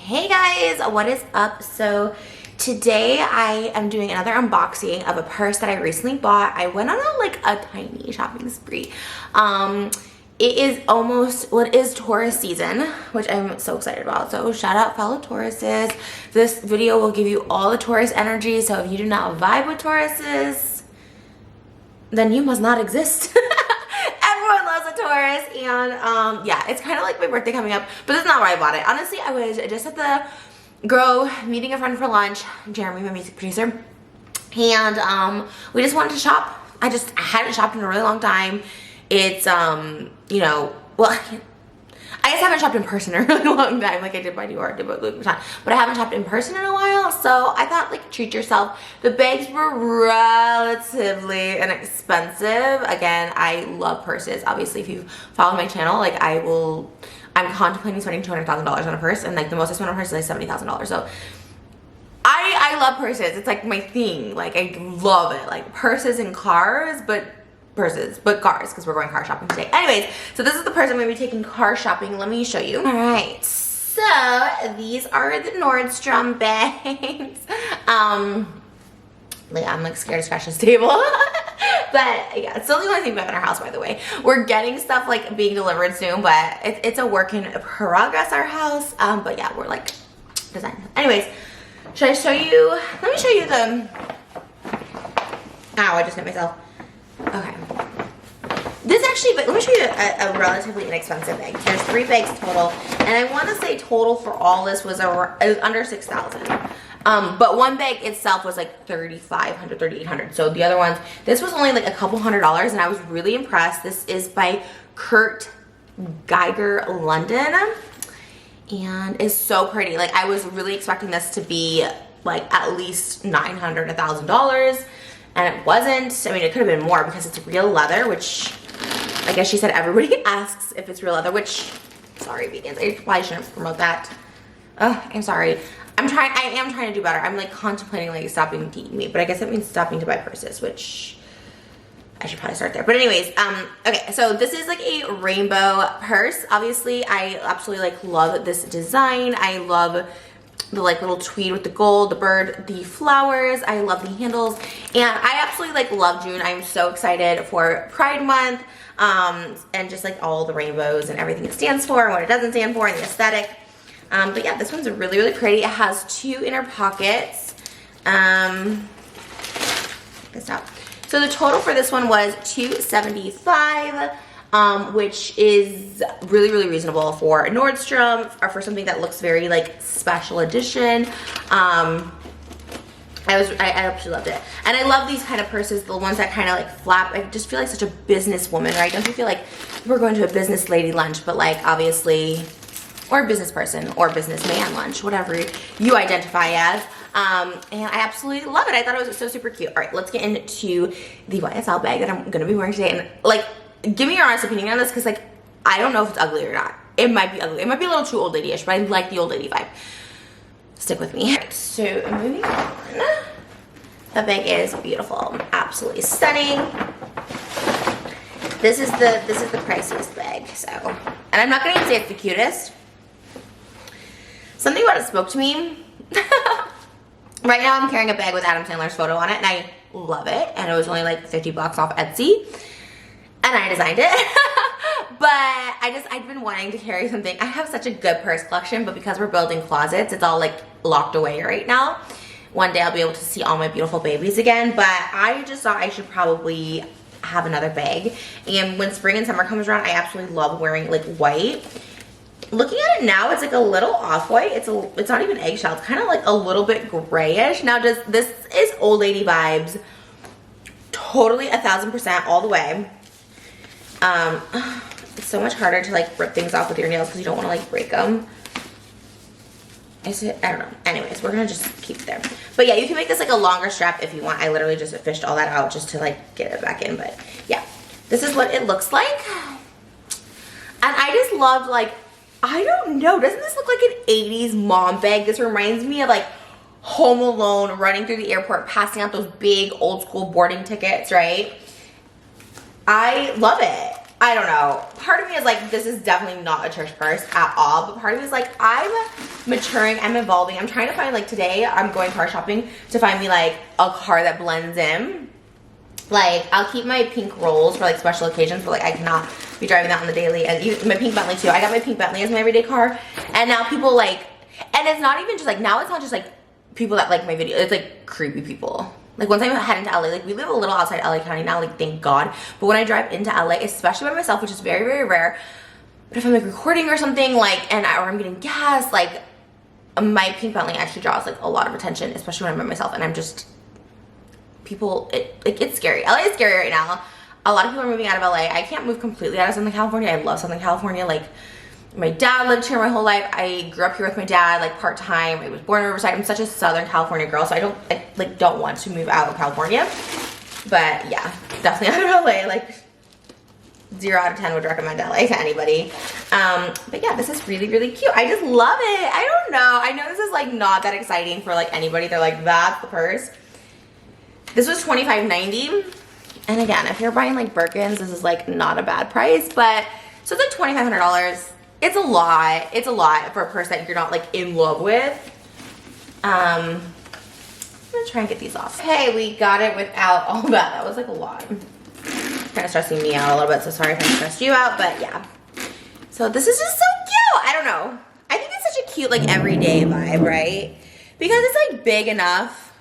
Hey guys, what is up? So today I am doing another unboxing of a purse that I recently bought. I went on a tiny shopping spree. It is almost, well, it is Taurus season, which I'm so excited about. So shout out fellow Tauruses. This video will give you all the Taurus energy. So if you do not vibe with Tauruses, then you must not exist. Everyone loves a Taurus, and yeah, it's kind of like my birthday coming up, but that's not why I bought it. Honestly, I was just at the Grow meeting a friend for lunch, Jeremy, my music producer, and we just wanted to shop. I hadn't shopped in a really long time. It's you know, well, I guess I haven't shopped in person in a really long time, like I did by Dior, I did by Louis Vuitton, but I haven't shopped in person in a while, so I thought, like, treat yourself. The bags were relatively inexpensive. Again, I love purses. Obviously, if you follow my channel, like, I'm contemplating spending $200,000 on a purse, and like the most I spent on a purse is like $70,000, so I love purses. It's like my thing. Like, I love it. Like, purses and cars, but cars, because we're going car shopping today. Anyways, so this is the purse I'm going to be taking car shopping. Let me show you. All right, so these are the Nordstrom bags. Like, I'm like scared to scratch this table. But yeah, it's still the only thing we have in our house, by the way. We're getting stuff like being delivered soon, but it's a work in progress, our house. But yeah, we're like designing. Anyways, should I show you? Let me show you the. Ow, I just hit myself. Okay. This actually, but let me show you a relatively inexpensive bag. There's 3 bags total, and I want to say total for all this was under $6,000. But one bag itself was like $3,500, $3,800. So the other ones, this was only like a couple $100s, and I was really impressed. This is by Kurt Geiger London, and it's so pretty. Like, I was really expecting this to be like at least $900, $1,000. And it wasn't. I mean, it could have been more because it's real leather, which I guess she said everybody asks if it's real leather, which, sorry, vegans, I probably shouldn't promote that. I'm sorry. I am trying to do better. I'm like contemplating like stopping to eat meat, but I guess that means stopping to buy purses, which I should probably start there. But anyways, okay, so this is like a rainbow purse. Obviously, I absolutely like love this design. I love the like little tweed with the gold, the bird, the flowers. I love the handles, and I absolutely like love June. I'm so excited for Pride Month, and just like all the rainbows and everything it stands for and what it doesn't stand for and the aesthetic. But yeah, this one's really, really pretty. It has 2 inner pockets. Stop. So the total for this one was $275. Which is really, really reasonable for Nordstrom, or for something that looks very like special edition. I absolutely loved it. And I love these kind of purses, the ones that kind of like flap. I just feel like such a businesswoman, right? Don't you feel like we're going to a business lady lunch, but like obviously, or a business person or businessman lunch, whatever you identify as. And I absolutely love it. I thought it was so super cute. All right, let's get into the YSL bag that I'm gonna be wearing today. And like, give me your honest opinion on this, because like, I don't know if it's ugly or not. It might be ugly. It might be a little too old lady-ish, but I like the old lady vibe. Stick with me. Right, so moving on. The bag is beautiful. Absolutely stunning. This is the priciest bag, so. And I'm not gonna even say it's the cutest. Something about it spoke to me. Right now I'm carrying a bag with Adam Sandler's photo on it, and I love it. And it was only like 50 bucks off Etsy. And I designed it. But I've been wanting to carry something. I have such a good purse collection, but because we're building closets, it's all like locked away right now. One day I'll be able to see all my beautiful babies again, but I just thought I should probably have another bag. And when spring and summer comes around, I absolutely love wearing like white. Looking at it now, it's like a little off-white. It's not even eggshell. It's kind of like a litthis bit grayish. Now, this is old lady vibes. Totally 1,000% all the way. It's so much harder to like rip things off with your nails because you don't want to like break them. I don't know. Anyways, we're gonna just keep it there. But yeah, you can make this like a longer strap if you want. I literally just fished all that out just to like get it back in. But yeah, this is what it looks like. And I just loved, like, I don't know, doesn't this look like an 80s mom bag? This reminds me of like Home Alone, running through the airport, passing out those big old school boarding tickets, right? I love it. I don't know. Part of me is like, this is definitely not a church purse at all. But part of me is like, I'm maturing, I'm evolving. I'm trying to find, like, today I'm going car shopping to find me like a car that blends in. Like, I'll keep my pink rolls for like special occasions, but like I cannot be driving that on the daily. And my pink Bentley too. I got my pink Bentley as my everyday car. And now people like, and it's not even just like, now it's not just like people that like my video. It's like creepy people. Like once I head into LA, like we live a little outside LA County now, like thank God. But when I drive into LA, especially by myself, which is very, very rare, but if I'm like recording or something, like, or I'm getting gas, like my pink Bentley actually draws like a lot of attention, especially when I'm by myself. And I'm just, people, it's scary. LA is scary right now. A lot of people are moving out of LA. I can't move completely out of Southern California. I love Southern California. Like, my dad lived here my whole life. I grew up here with my dad, like part-time. I was born in Riverside. I'm such a Southern California girl, so I don't want to move out of California. But yeah, definitely out of LA. Like 0 out of 10 would recommend LA to anybody. But yeah, this is really, really cute. I just love it. I don't know. I know this is like not that exciting for like anybody. They're like, that's the purse. This was $25.90. And again, if you're buying like Birkins, this is like not a bad price. But so it's like $2,500. It's a lot. It's a lot for a purse that you're not like in love with. I'm gonna try and get these off. Hey, we got it without all that. That was like a lot. Kind of stressing me out a little bit, so sorry if I stressed you out, but yeah. So this is just so cute. I don't know. I think it's such a cute like everyday vibe, right? Because it's like big enough.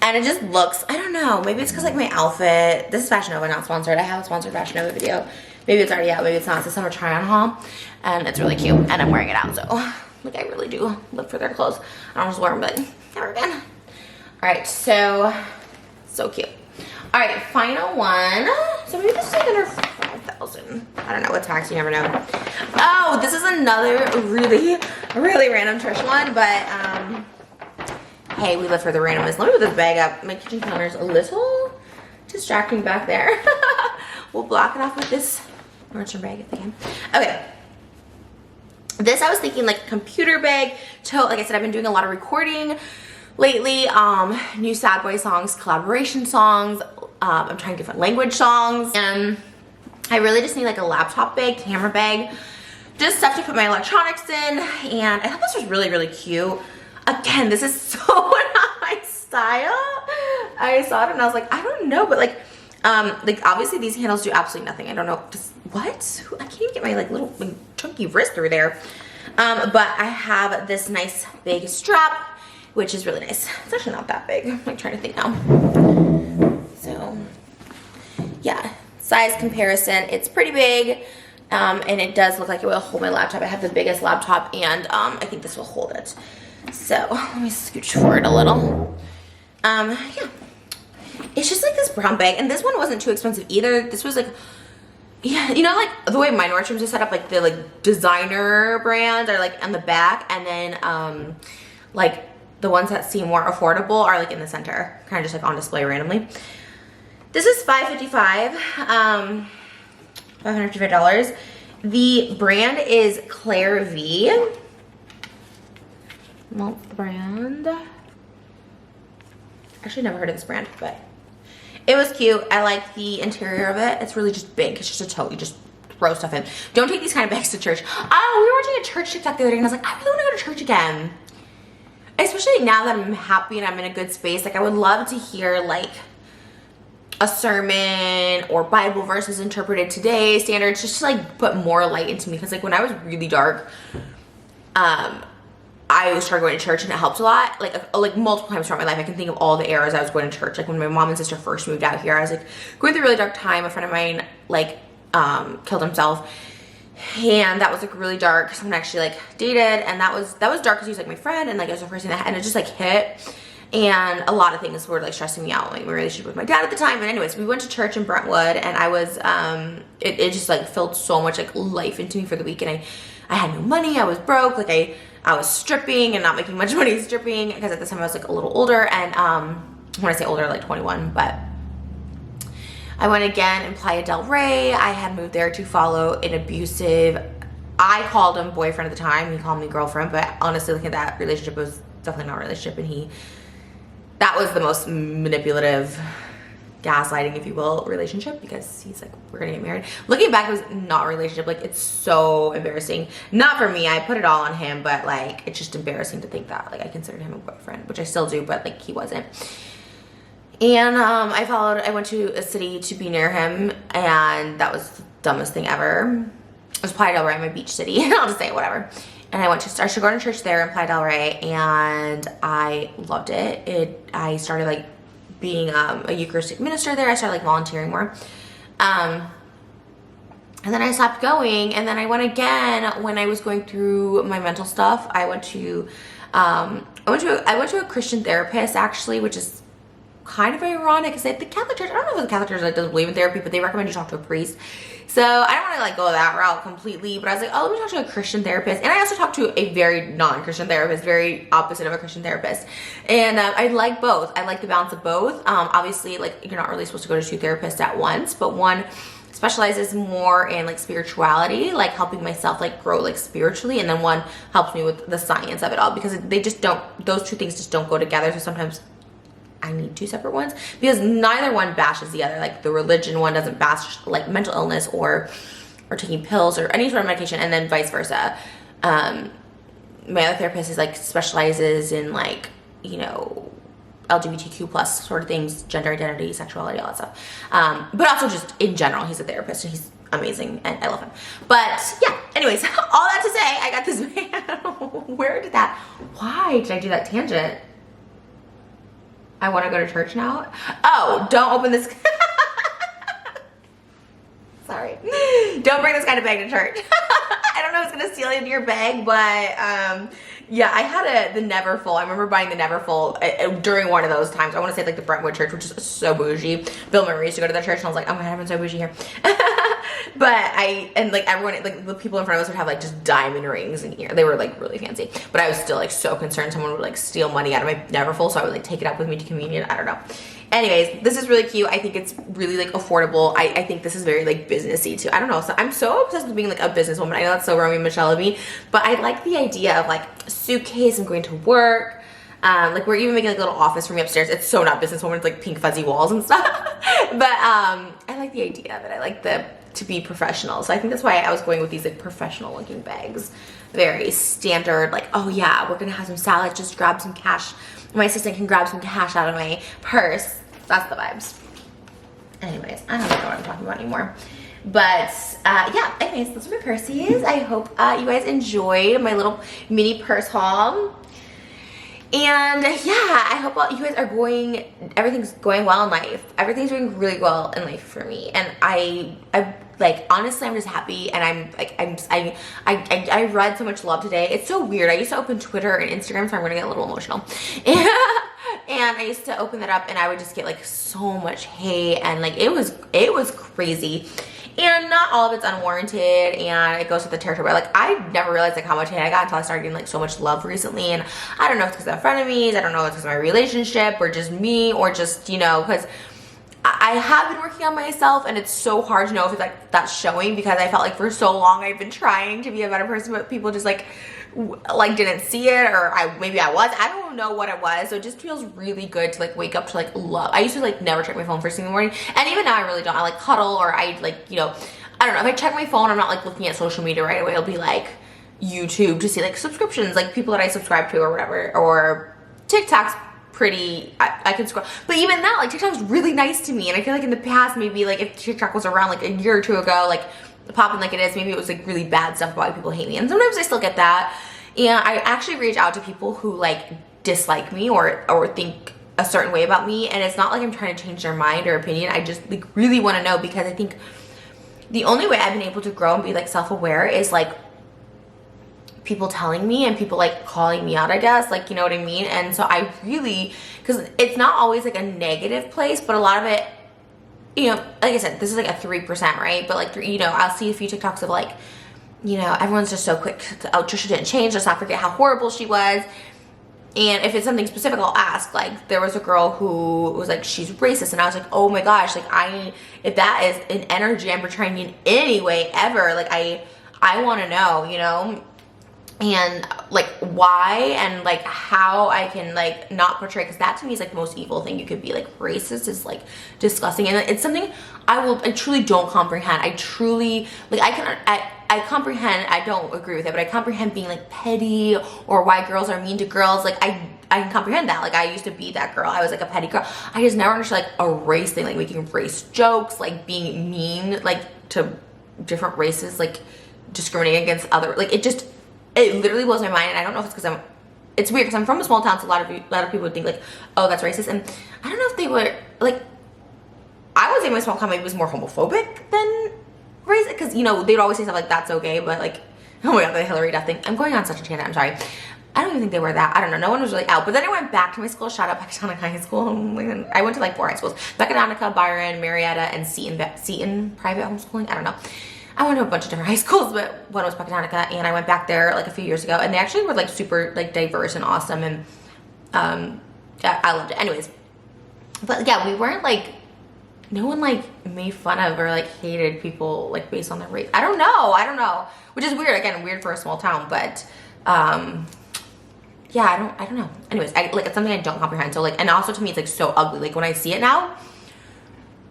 And it just looks, I don't know, maybe it's because like my outfit, this is Fashion Nova, not sponsored. I have a sponsored Fashion Nova video. Maybe it's already out, maybe it's not. It's a summer try on haul. And it's really cute. And I'm wearing it out, so like I really do live for their clothes. I don't just wear them, but never again. All right, so cute. All right, final one. So maybe this is like under 5,000. I don't know, with tax, you never know. Oh, this is another really, really random Trish one, but hey, we live for the randomness. Let me put this bag up. My kitchen counter is a little distracting back there. We'll block it off with this Nordstrom bag if they can. Okay. This I was thinking like computer bag, tote. Like I said, I've been doing a lot of recording lately. New Sad Boy songs, collaboration songs. I'm trying different language songs. And I really just need like a laptop bag, camera bag. Just stuff to put my electronics in. And I thought this was really, really cute. Again, this is so not my style. I saw it and I was like, I don't know, but like obviously these handles do absolutely nothing. I don't know, just what? I can't even get my like little like, chunky wrist through there. But I have this nice big strap, which is really nice. It's actually not that big. I'm like trying to think now. So yeah, size comparison, it's pretty big. And it does look like it will hold my laptop. I have the biggest laptop and I think this will hold it. So let me scooch forward a little. Yeah, it's just like this brown bag, and this one wasn't too expensive either. This was like, yeah, you know, like the way my Nordstrom's is set up, like the like designer brands are like on the back, and then like the ones that seem more affordable are like in the center, kind of just like on display randomly. This is $555, $555. The brand is Clare V. Well, the brand. Actually, never heard of this brand, but it was cute. I like the interior of it. It's really just big. It's just a tote. You just throw stuff in. Don't take these kind of bags to church. Oh, we were watching a church TikTok the other day, and I was like, I really want to go to church again. Especially now that I'm happy and I'm in a good space. Like, I would love to hear like a sermon or Bible verses interpreted today, standards, just to like put more light into me. Because like when I was really dark, I started going to church and it helped a lot. Like multiple times throughout my life, I can think of all the eras I was going to church. Like when my mom and sister first moved out here, I was like going through a really dark time. A friend of mine like killed himself, and that was like really dark. Someone actually like dated, and that was dark because he was like my friend, and like it was the first thing that, and it just like hit. And a lot of things were like stressing me out, like my relationship with my dad at the time. But anyways, we went to church in Brentwood, and I was it just like filled so much like life into me for the week. And I had no money, I was broke, like I was stripping and not making much money stripping, because at the time I was like a little older. And when I say older, like 21, but I went again in Playa del Rey. I had moved there to follow an abusive, I called him boyfriend at the time, he called me girlfriend, but honestly looking at that relationship, it was definitely not a relationship. And that was the most manipulative, gaslighting, if you will, relationship, because he's like, we're gonna get married. Looking back, it was not a relationship. Like, it's so embarrassing. Not for me, I put it all on him, but like, it's just embarrassing to think that. Like, I considered him a boyfriend, which I still do, but like, he wasn't. And I went to a city to be near him, and that was the dumbest thing ever. It was Playa del Rey, my beach city. I'll just say it, whatever. And I started going to church there in Playa del Rey, and I loved it. I started like being a Eucharistic minister there. I started like volunteering more. And then I stopped going, and then I went again when I was going through my mental stuff. I went to a Christian therapist, actually, which is kind of ironic because the Catholic Church, I don't know if the Catholic Church like doesn't believe in therapy, but they recommend you talk to a priest. So I don't want to like go that route completely, but I was like, oh, let me talk to a Christian therapist. And I also talked to a very non-Christian therapist, very opposite of a Christian therapist. And I like both. I like the balance of both. Obviously, like, you're not really supposed to go to two therapists at once, but one specializes more in like spirituality, like helping myself like grow like spiritually, and then one helps me with the science of it all, because they just don't, those two things just don't go together. So sometimes I need two separate ones, because neither one bashes the other. Like, the religion one doesn't bash like mental illness or taking pills or any sort of medication, and then vice versa. My other therapist is like specializes in like, you know, LGBTQ plus sort of things, gender identity, sexuality, all that stuff. But also just in general, he's a therapist and he's amazing and I love him. But yeah, anyways, all that to say, I got this man. Why did I do that tangent? I want to go to church now. Oh, don't open this. Sorry. Don't bring this kind of bag to church. I don't know if it's going to steal into your bag, but yeah, I had the Neverfull. I remember buying the Neverfull during one of those times. I want to say like the Brentwood Church, which is so bougie. Bill Murray used to go to that church, and I was like, oh my God, I've been so bougie here. But like everyone, like the people in front of us would have like just diamond rings in here. They were like really fancy. But I was still like so concerned someone would like steal money out of my Neverfull, so I would like take it up with me to communion. I don't know. Anyways, this is really cute. I think it's really like affordable. I think this is very like businessy too. I don't know. So I'm so obsessed with being like a businesswoman. I know that's so Romeo and Michelle of me, but I like the idea of like a suitcase and going to work. Like, we're even making like a little office for me upstairs. It's so not businesswoman. It's like pink fuzzy walls and stuff. But I like the idea of it. I like to be professional. So I think that's why I was going with these like professional looking bags. Very standard, like, oh yeah, we're gonna have some salad, just grab some cash. My assistant can grab some cash out of my purse. That's the vibes. Anyways, I don't know what I'm talking about anymore. But yeah, anyways, those are my purses. I hope you guys enjoyed my little mini purse haul. And yeah, I hope you guys are everything's going well in life. Everything's doing really well in life for me. And I like, honestly, I'm just happy. And I'm like, I read so much love today. It's so weird. I used to open Twitter and Instagram, so I'm gonna get a little emotional. And I used to open that up and I would just get like so much hate, and like it was crazy. And not all of it's unwarranted, and it goes with the territory. Like, I never realized like how much hate I got until I started getting like so much love recently. And I don't know if it's because of frenemies, I don't know if it's because of my relationship, or just me, or just, you know, because I have been working on myself, and it's so hard to know if it's like that's showing, because I felt like for so long I've been trying to be a better person, but people just like didn't see it, or maybe I was. I don't know what it was. So it just feels really good to like wake up to like love. I used to like never check my phone first thing in the morning, and even now I really don't. I like cuddle, or I like, you know, I don't know, if I check my phone, I'm not like looking at social media right away. It'll be like YouTube to see like subscriptions, like people that I subscribe to or whatever, or TikTok's pretty, I can scroll. But even that, like, TikTok's really nice to me, and I feel like in the past, maybe like if TikTok was around like a year or two ago, like popping like it is, maybe it was like really bad stuff about why people hate me, and sometimes I still get that. And I actually reach out to people who like dislike me or think a certain way about me, and it's not like I'm trying to change their mind or opinion. I just like really want to know, because I think the only way I've been able to grow and be like self-aware is like people telling me and people like calling me out, I guess, like, you know what I mean? And so I really, because it's not always like a negative place, but a lot of it, you know, like I said, this is like a 3%, right? But like, you know, I'll see a few TikToks of like, you know, everyone's just so quick to, oh, Trisha didn't change, let's not forget how horrible she was. And if it's something specific, I'll ask. Like, there was a girl who was like, she's racist, and I was like, oh my gosh, like, if that is an energy I'm portraying in any way ever, like, I want to know, you know? and like why and like how I can like not portray, because that to me is like the most evil thing you could be. Like racist is like disgusting, and it's something I truly don't comprehend. I truly like I comprehend, I don't agree with it, but I comprehend being like petty or why girls are mean to girls. Like I can comprehend that. Like I used to be that girl. I was like a petty girl. I just never understood like a race thing, like making race jokes, like being mean like to different races, like discriminating against other, like it literally blows my mind. And I don't know if it's because it's weird because I'm from a small town, so a lot of people would think like, oh, that's racist. And I don't know if they were like, I would say my small town maybe was more homophobic than racist, because you know they'd always say stuff like that's okay, but like, oh my god, the Hillary Duff thing. I'm going on such a tangent. I'm sorry. I don't even think they were that. I don't know. No one was really out. But then I went back to my school. Shout out Pecatonica High School. I went to like 4 high schools: Pecatonica, Byron, Marietta, and Seton private homeschooling. I don't know. I went to a bunch of different high schools, but one was Pecatonica, and I went back there like a few years ago, and they actually were like super like diverse and awesome, and yeah, I loved it. Anyways, but yeah, we weren't like, no one like made fun of or like hated people like based on their race. I don't know, which is weird. Again, weird for a small town, but yeah, I don't know. Anyways, like it's something I don't comprehend. So like, and also to me, it's like so ugly. Like when I see it now,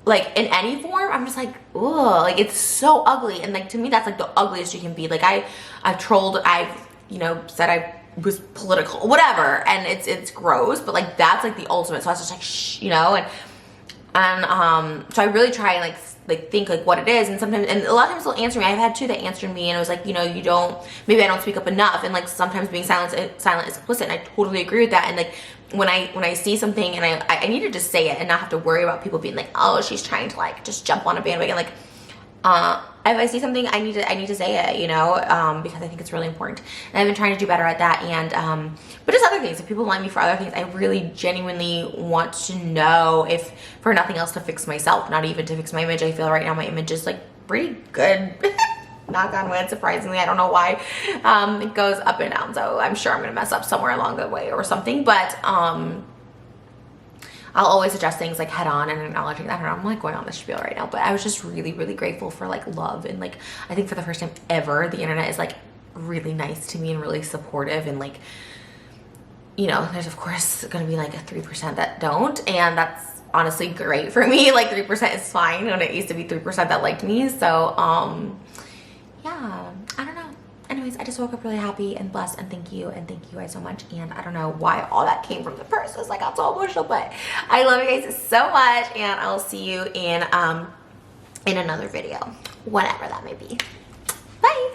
like in any form, I'm just like, ugh, like it's so ugly. And like to me, that's like the ugliest you can be. Like I've trolled, you know, said I was political, whatever, and it's gross, but like that's like the ultimate. So I was just like, shh, you know, and so I really try and like think like what it is, and sometimes, and a lot of times they'll answer me. I've had two that answered me, and it was like, you know, maybe I don't speak up enough, and like sometimes being silent is complicit, and I totally agree with that. And like when I see something and I need to just say it and not have to worry about people being like, oh, she's trying to like just jump on a bandwagon. Like if I see something, I need to say it, you know, because I think it's really important, and I've been trying to do better at that. And but just other things, if people like me for other things, I really genuinely want to know, if for nothing else, to fix myself, not even to fix my image. I feel right now my image is like pretty good. Knock on wood, surprisingly. I don't know why. It goes up and down, so I'm sure I'm gonna mess up somewhere along the way or something, but I'll always address things like head on and acknowledging that. I don't know, I'm like going on this spiel right now, but I was just really, really grateful for like love, and like I think for the first time ever, the internet is like really nice to me and really supportive, and like, you know, there's of course gonna be like a 3% that don't, and that's honestly great for me. Like 3% is fine when it used to be 3% that liked me. So yeah, I don't know. Anyways, I just woke up really happy and blessed, and thank you guys so much. And I don't know why all that came from the purses. I got so emotional, but I love you guys so much, and I'll see you in another video, whatever that may be. Bye.